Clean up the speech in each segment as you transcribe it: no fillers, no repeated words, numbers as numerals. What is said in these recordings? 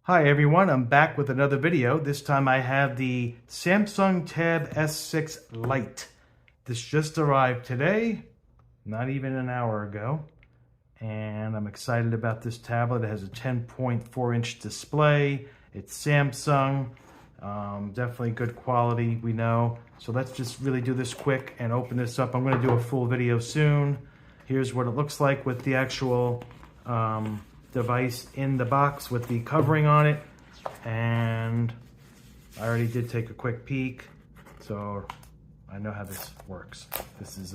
Hi everyone, I'm back with another video. This time I have the Samsung Tab S6 Lite. This just arrived today, not even an hour ago. And I'm excited about this tablet. It has a 10.4-inch display. It's Samsung. Definitely good quality, we know. So let's just really do this quick and open this up. I'm going to do a full video soon. Here's what it looks like with the actual device in the box with the covering on it, and I already did take a quick peek, so I know how this works. This is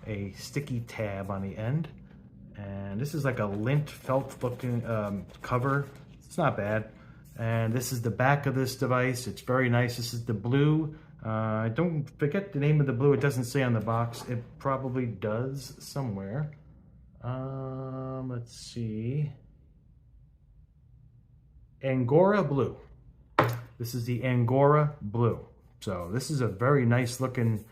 a sticky tab on the end, and this is like a lint felt looking cover. It's not bad. And this is the back of this device. It's very nice. This is the blue. Don't forget the name of the blue. It doesn't say on the box. It probably does somewhere. Let's see. Angora blue. This is the Angora blue. So this is a very nice looking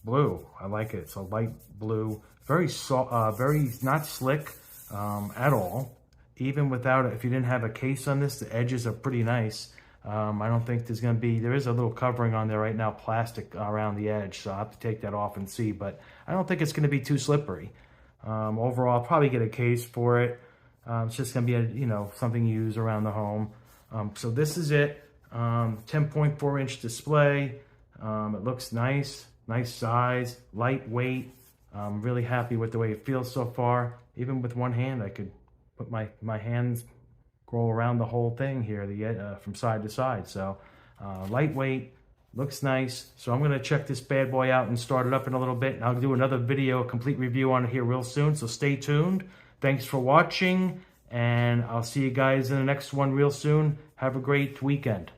blue. I like it. It's a light blue. Very soft, very not slick at all. Even without it, if you didn't have a case on this, the edges are pretty nice. I don't think there's going to be, there is a little covering on there right now, plastic around the edge, so I'll have to take that off and see, but I don't think it's going to be too slippery. Overall, I'll probably get a case for it. It's just going to be, something you use around the home. So this is it. 10.4-inch display. It looks nice size, lightweight. I'm really happy with the way it feels so far. Even with one hand, I could put my hands, go around the whole thing here, from side to side. So lightweight. Looks nice. So I'm going to check this bad boy out and start it up in a little bit. And I'll do another video, a complete review on it here real soon. So stay tuned. Thanks for watching. And I'll see you guys in the next one real soon. Have a great weekend.